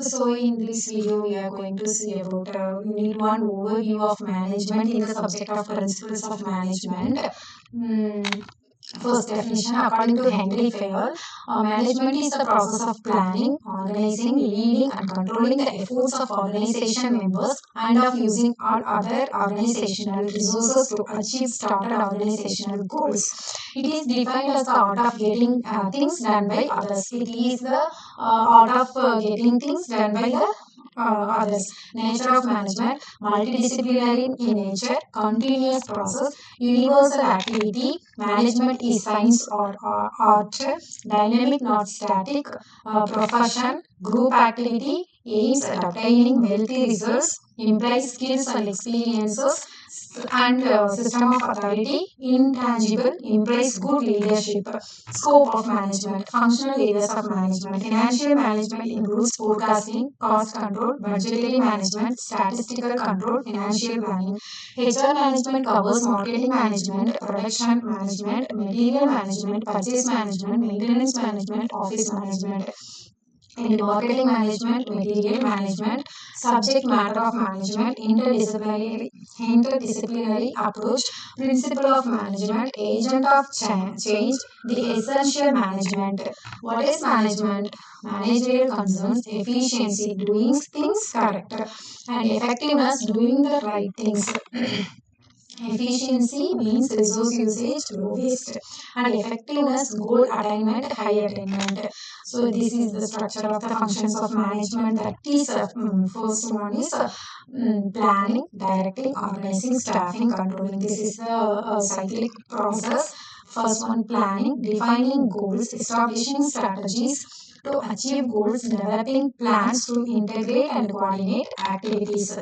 So in this video, we are going to see about Unit 1 overview of management in the subject of principles of management. Mm, First definition, according to Henry Fayol, management is the process of planning, organizing, leading and controlling the efforts of organization members and of using all other organizational resources to achieve started organizational goals. It is defined as the art of getting things done by others. It is the art of getting things done by the others. Nature of management, multidisciplinary in nature, continuous process, universal activity. Management is science or art, dynamic not static, profession, group activity, aims at obtaining wealthy results, implies skills and experiences, and system of authority, intangible, implies good leadership. Scope of management, functional areas of management. Financial management includes forecasting, cost control, budgetary management, statistical control, financial planning. HR management covers marketing management, production management, material management, purchase management, maintenance management, office management. And marketing management, material management, subject matter of management, interdisciplinary approach, principle of management, agent of change, the essential management. What is management? Managerial concerns, efficiency, doing things correct, and effectiveness, doing the right things. Efficiency means resource usage, low waste, and effectiveness, goal attainment, high attainment. So this is the structure of the functions of management. That is, first one is planning, directing, organizing, staffing, controlling. This is the cyclic process. First one, planning, defining goals, establishing strategies to achieve goals, developing plans to integrate and coordinate activities.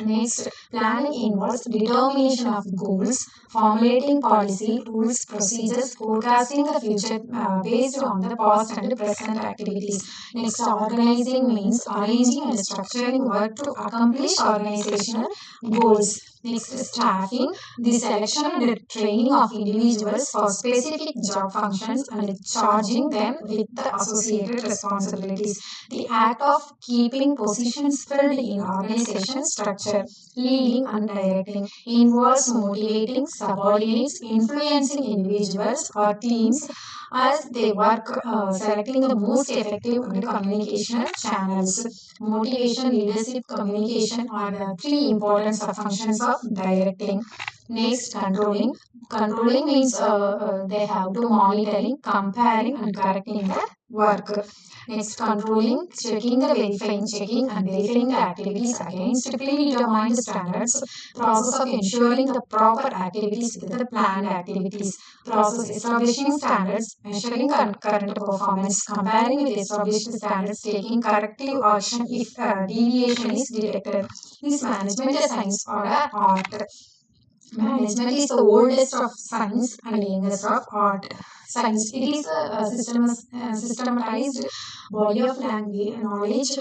Next, planning involves determination of goals, formulating policy, rules, procedures, forecasting the future based on the past and present activities. Next, organizing means arranging and structuring work to accomplish organizational goals. Next, staffing, the selection and the training of individuals for specific job functions and charging them with the associated responsibilities. The act of keeping positions filled in organization structure. Leading and directing involves motivating subordinates, influencing individuals or teams as they work, selecting the most effective and communication channels. Motivation, leadership, communication are the three important functions of directing. Next, controlling. Controlling means they have to monitoring, comparing and correcting the work. Next, controlling, checking and verifying the activities against predetermined standards. Process of ensuring the proper activities with the planned activities. Process establishing standards, measuring current performance, comparing with established standards, taking corrective action if deviation is detected. This management is science or art. Management is the oldest of science and youngest of art. Science, it is a systematized body of language knowledge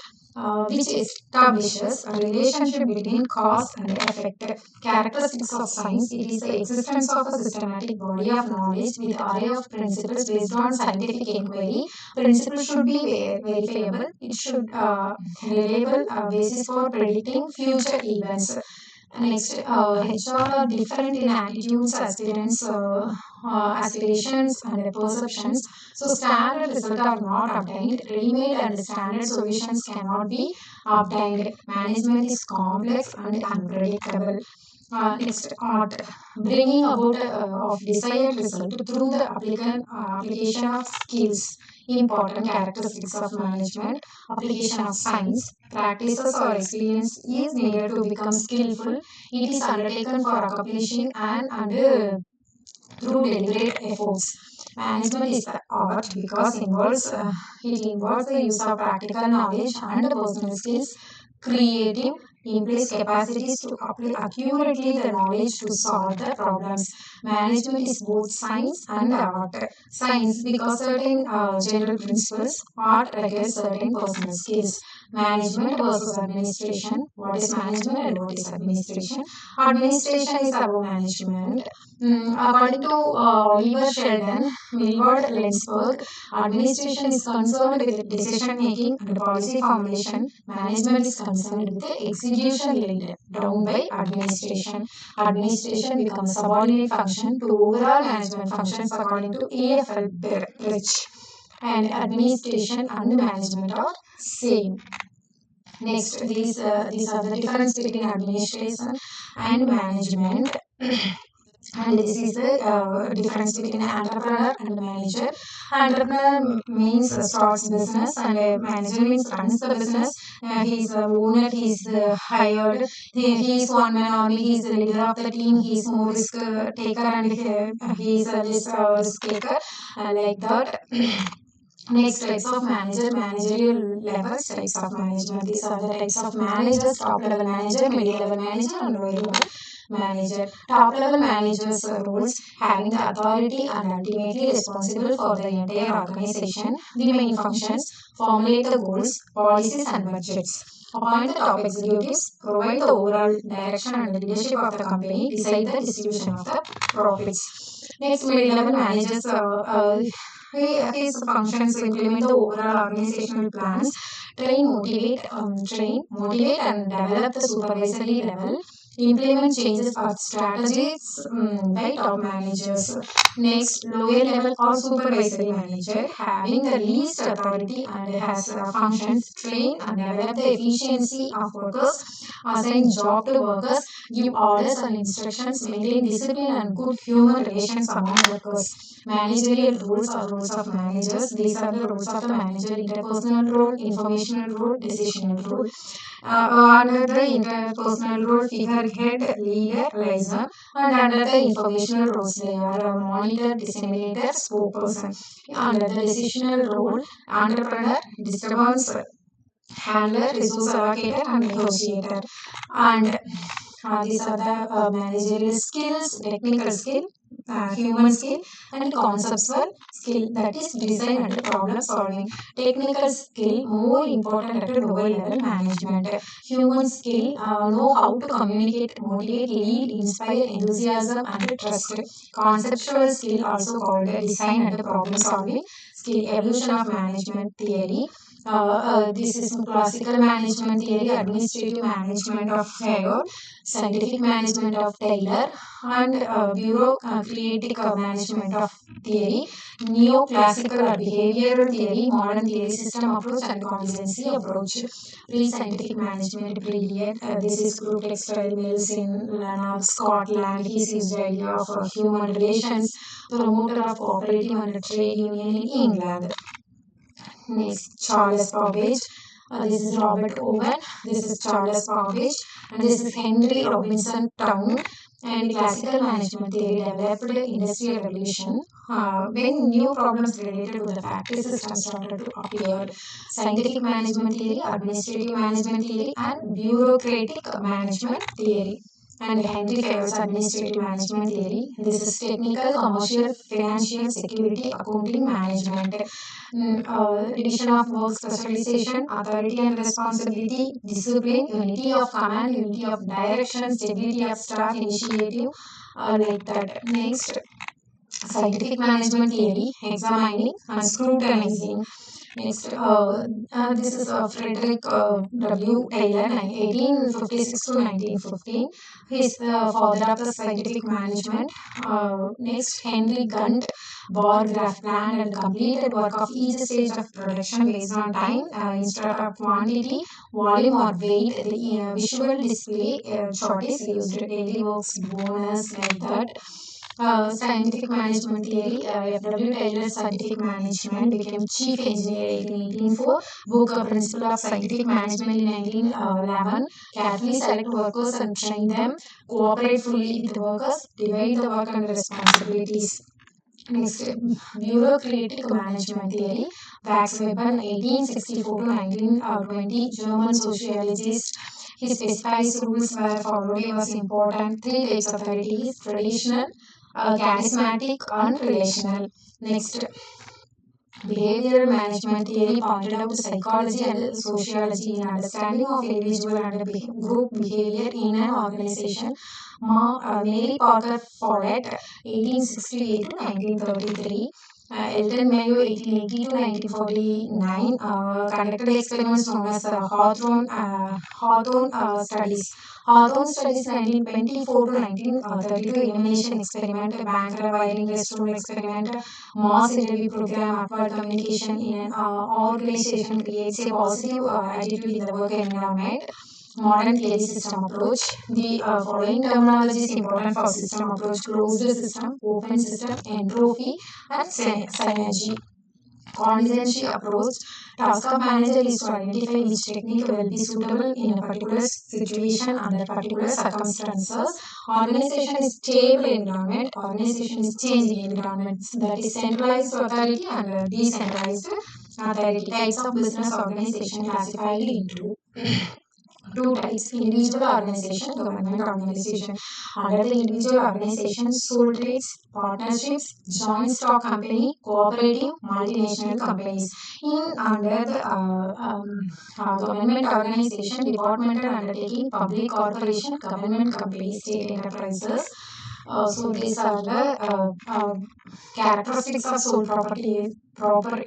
which establishes a relationship between cause and effect. Characteristics of science, it is the existence of a systematic body of knowledge with array of principles based on scientific inquiry. Principles should be verifiable. It should reliable basis for predicting future events. Next, HR are different in attitudes, aspirations, and perceptions. So, standard results are not obtained. Ready-made and standard solutions cannot be obtained. Management is complex and unpredictable. Next, art, bringing about of desired result through the application of skills. Important characteristics of management, application of science, practices or experience is needed to become skillful. It is undertaken for accomplishing and through deliberate efforts. Management is the art because it involves the use of practical knowledge and personal skills. Creative implies capacities to apply accurately the knowledge to solve the problems. Management is both science and art. Science because certain general principles, art requires certain personal skills. Management versus administration. What is management and what is administration? Administration is above management. According to Oliver Sheldon, Milward Lensberg, administration is concerned with decision making and policy formulation. Management is concerned with the execution laid down by administration. Administration becomes a subordinate function to overall management functions according to EFL Bridge. And administration and management are same. Next, these are the difference between administration and management. And this is the difference between an entrepreneur and a manager. Entrepreneur means starts business, and a manager means runs the business. He is the owner, he is the hired, he is one man army, he is the leader of the team, he is more risk taker, and he is a less risk taker, like that. Next, types of manager, managerial levels, types of management. These are the types of managers: top level manager, middle level manager, and lower level manager. Top level managers roles having the authority and ultimately responsible for the entire organization. The main functions: formulate the goals, policies, and budgets. Appoint the top executives, provide the overall direction and leadership of the company, decide the distribution of the profits. Next, middle level managers his functions implement the overall organizational plans, train, motivate, and develop the supervisory level, implement changes or strategies by top managers. Next, lower level or supervisory manager having the least authority and has functions, train and develop the efficiency of workers, assign job to workers, give orders and instructions, maintain discipline and good human relations among workers. Managerial roles are roles of managers. These are the roles of the manager: interpersonal role, informational role, decisional role. Under the interpersonal role, figurehead, leader, liaison, and under the informational roles, they are a monitor, disseminator, spokesperson. Under the decisional role, entrepreneur, disturbance handler, resource allocator, and negotiator. And these are the managerial skills: technical skill, human skill, and conceptual skill, that is design and problem solving. Technical skill more important at a lower level management. Human skill know how to communicate, motivate, lead, inspire, enthusiasm, and trust. Conceptual skill also called design and problem solving skill. Evolution of management theory. This is classical management theory, administrative management of Fayol, scientific management of Taylor, and bureaucratic management of theory, neoclassical or behavioral theory, modern theory system approach, and contingency approach. Pre-scientific management period. This is group textile mills in Lanark, Scotland. He sees the idea of human relations, promoter of cooperative and trade union in England. Next, Charles Babbage. This is Robert Owen. This is Charles Babbage. And this is Henry Robinson Town. And classical management theory developed industrial revolution when new problems related to the factory system started to appear. Scientific management theory, administrative management theory, and bureaucratic management theory. And Henry Fayol's administrative management theory. This is technical, commercial, financial, security, accounting, management. Division of work, specialization, authority and responsibility, discipline, unity of command, unity of direction, stability of staff, initiative, like that. Next, scientific management theory, examining and scrutinizing. Next, this is Frederick W. Taylor, 1856 to 1915. He is the father of the scientific management. Next, Henry Gunt, bar graph planned and completed work of each stage of production based on time instead of quantity, volume or weight. The visual display chart is used. Daily works bonus, like that. Scientific management theory. F.W. Taylor's scientific management became chief engineer in 1884. Book Principle of Scientific Management in 1911. Carefully select workers and train them. Cooperate fully with workers. Divide the work and responsibilities. Next, bureaucratic management theory. Wax Weber, 1864 to 1920. German sociologist. He specifies rules where followed was important. Three types of authorities: traditional, charismatic, and relational. Next, Behavioral management theory pointed out the psychology and sociology in understanding of individual and group behavior in an organization. Mary Parker Follett, 1868 to 1933. Elton Mayo, 1880 to 1949, conducted experiments known as Hawthorne studies. Hawthorne studies 1924 to 1932, elimination experiment, bank wiring restroom experiment, mass interview program, upward communication in an organization creates a positive attitude in the work environment. Modern theory system approach. The following terminology is important for system approach: closed system, open system, entropy, and synergy. Contingency approach. Task of manager is to identify which technique will be suitable in a particular situation under particular circumstances. Organization is stable environment. Organization is changing environment. That is centralized authority and decentralized authority. Types of business organization classified into two types: individual organization, government organization. Under the individual organization, sole trades, partnerships, joint stock company, cooperative, multinational companies. In under the government organization, departmental undertaking, public corporation, government companies, state enterprises. So these are the characteristics of sole property, proper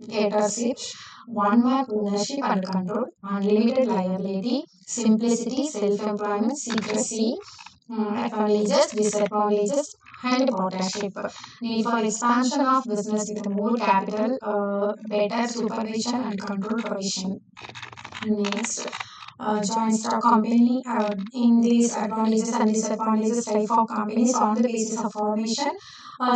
debtorship: one-man ownership and control, unlimited liability, simplicity, self-employment, secrecy, advantages, disadvantages, and partnership. Need for expansion of business with more capital, better supervision and control provision. Next, joint stock company. In these advantages and disadvantages, type of companies on the basis of formation: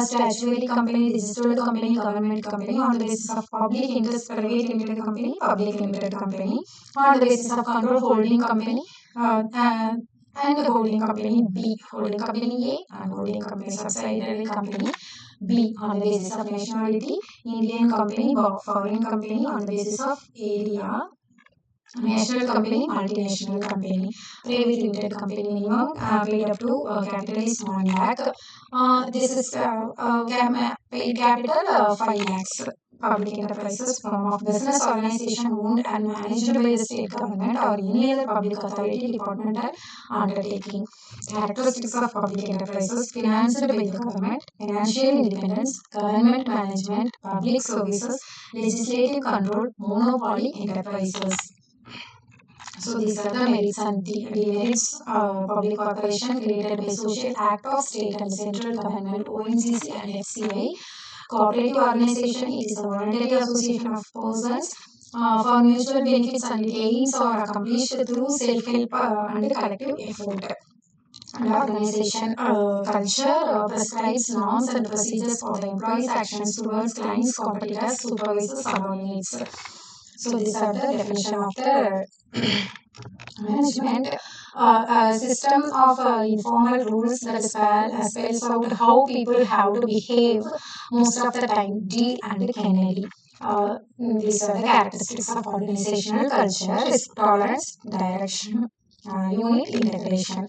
statutory company, registered company, government company. On the basis of public interest, private limited company, public limited company. On the basis of control, holding company, and holding company B, holding company A, and holding company subsidiary company B. On the basis of nationality, Indian company, foreign company. On the basis of area, national company, multinational company. Private limited company minimum paid up to capital is 1 lakh. This is paid capital 5 lakhs. Public enterprises, form of business organization owned and managed by the state government or any other public authority, departmental undertaking. Characteristics of public enterprises: financed by the government, financial independence, government management, public services, legislative control, monopoly enterprises. So these are the merits and demerits. Public corporation created by Social Act of State and Central Government, ONGC and FCI. Cooperative organization, it is a voluntary association of persons for mutual benefits, and its aims are accomplished through self-help and collective effort. And organization culture prescribes norms and procedures for the employees' actions towards clients, competitors, supervisors, subordinates. So these are the definition of the management. A system of informal rules that spells out how people have to behave most of the time. D and Kennedy. These are the characteristics of organizational culture: risk tolerance, direction, unit integration.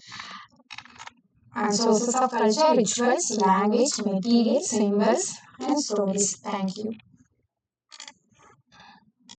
And sources of culture: rituals, language, materials, symbols, and stories. Thank you.